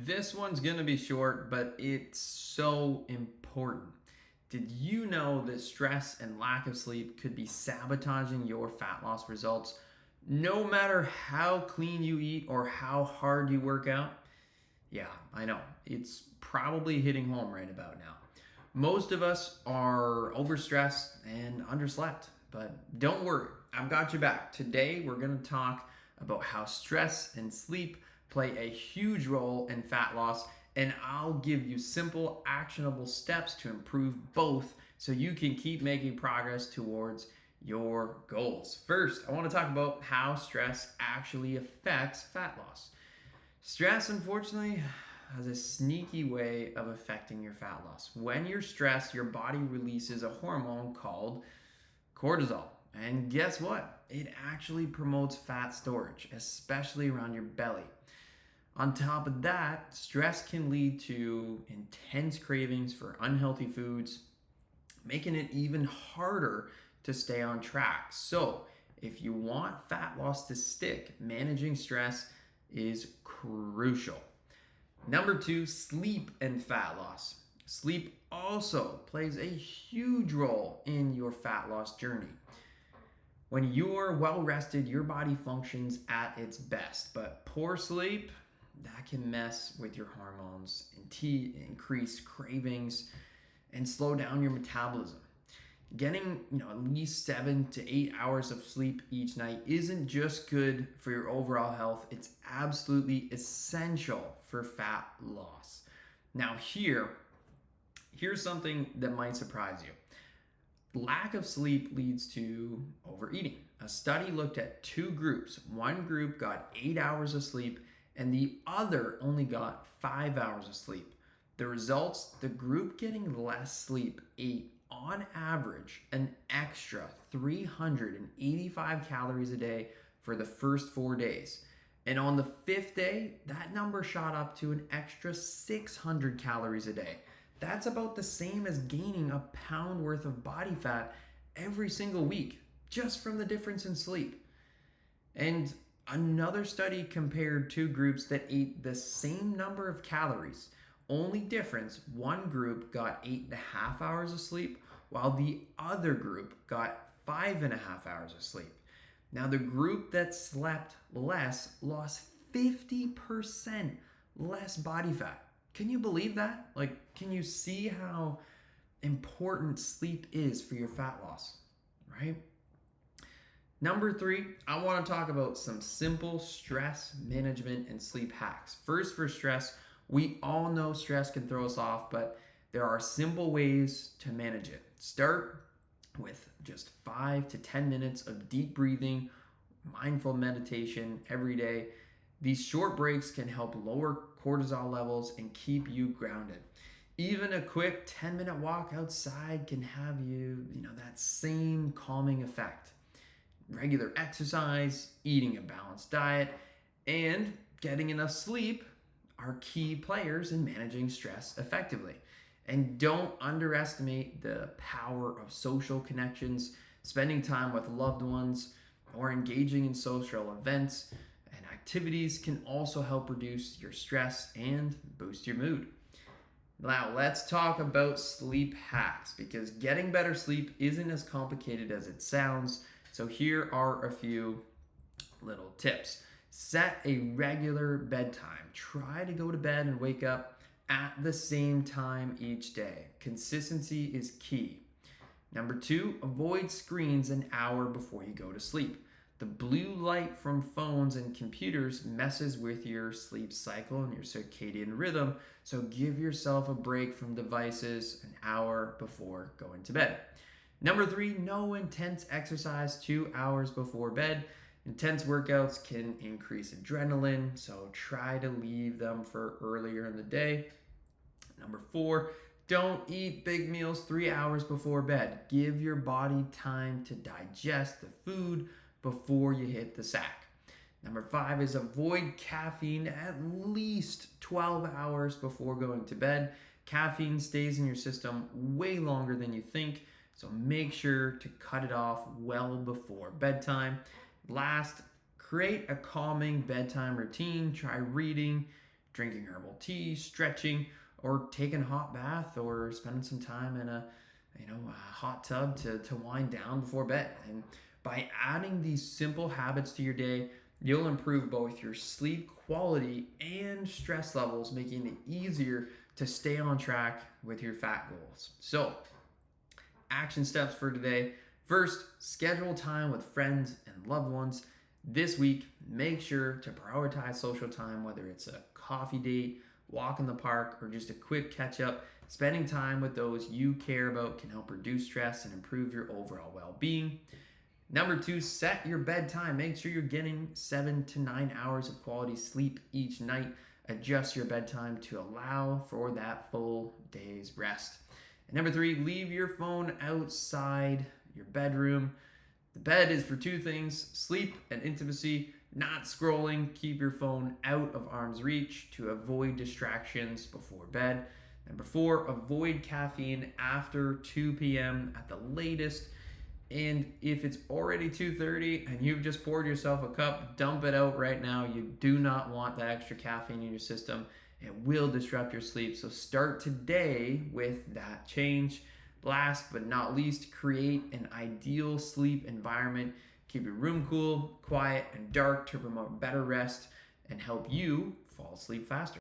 This one's gonna be short, but it's so important. Did you know that stress and lack of sleep could be sabotaging your fat loss results no matter how clean you eat or how hard you work out? Yeah, I know. It's probably hitting home right about now. Most of us are overstressed and underslept, but don't worry, I've got your back. Today, we're going to talk about how stress and sleep play a huge role in fat loss, and I'll give you simple, actionable steps to improve both so you can keep making progress towards your goals. First, I want to talk about how stress actually affects fat loss. Stress, unfortunately, has a sneaky way of affecting your fat loss. When you're stressed, your body releases a hormone called cortisol. And guess what? It actually promotes fat storage, especially around your belly. On top of that, stress can lead to intense cravings for unhealthy foods, making it even harder to stay on track. So, if you want fat loss to stick, managing stress is crucial. Number two, sleep and fat loss. Sleep also plays a huge role in your fat loss journey. When you're well rested, your body functions at its best, but poor sleep, that can mess with your hormones, increase cravings, and slow down your metabolism. Getting at least 7 to 8 hours of sleep each night isn't just good for your overall health, it's absolutely essential for fat loss. Now here's something that might surprise you. Lack of sleep leads to overeating. A study looked at two groups. One group got 8 hours of sleep and the other only got 5 hours of sleep. The results, the group getting less sleep ate on average an extra 385 calories a day for the first 4 days. And on the fifth day, that number shot up to an extra 600 calories a day. That's about the same as gaining a pound worth of body fat every single week, just from the difference in sleep. And another study compared two groups that ate the same number of calories. Only difference, one group got 8.5 hours of sleep, while the other group got 5.5 hours of sleep. Now, the group that slept less lost 50% less body fat. Can you believe that? Can you see how important sleep is for your fat loss, right? Number three, I want to talk about some simple stress management and sleep hacks. First, for stress, we all know stress can throw us off, but there are simple ways to manage it. Start with just 5 to 10 minutes of deep breathing, mindful meditation every day. These short breaks can help lower cortisol levels and keep you grounded. Even a quick 10-minute walk outside can have that same calming effect. Regular exercise, eating a balanced diet, and getting enough sleep are key players in managing stress effectively. And don't underestimate the power of social connections, spending time with loved ones, or engaging in social events and activities can also help reduce your stress and boost your mood. Now, let's talk about sleep hacks because getting better sleep isn't as complicated as it sounds. So here are a few little tips. Set a regular bedtime. Try to go to bed and wake up at the same time each day. Consistency is key. Number two, avoid screens an hour before you go to sleep. The blue light from phones and computers messes with your sleep cycle and your circadian rhythm, so give yourself a break from devices an hour before going to bed. Number three, no intense exercise 2 hours before bed. Intense workouts can increase adrenaline, so try to leave them for earlier in the day. Number four, don't eat big meals 3 hours before bed. Give your body time to digest the food before you hit the sack. Number five is avoid caffeine at least 12 hours before going to bed. Caffeine stays in your system way longer than you think, so make sure to cut it off well before bedtime. Last, create a calming bedtime routine. Try reading, drinking herbal tea, stretching, or taking a hot bath, or spending some time in a hot tub to wind down before bed. And by adding these simple habits to your day, you'll improve both your sleep quality and stress levels, making it easier to stay on track with your fat goals. So, action steps for today. First, schedule time with friends and loved ones. This week, make sure to prioritize social time, whether it's a coffee date, walk in the park, or just a quick catch up. Spending time with those you care about can help reduce stress and improve your overall well being. Number two, set your bedtime. Make sure you're getting 7 to 9 hours of quality sleep each night. Adjust your bedtime to allow for that full day's rest. And number three, leave your phone outside your bedroom. The bed is for two things: sleep and intimacy, not scrolling. Keep your phone out of arm's reach to avoid distractions before bed. Number four, avoid caffeine after 2 p.m. at the latest. And if it's already 2:30 and you've just poured yourself a cup, dump it out right now. You do not want that extra caffeine in your system. It will disrupt your sleep. So start today with that change. Last but not least, create an ideal sleep environment. Keep your room cool, quiet, and dark to promote better rest and help you fall asleep faster.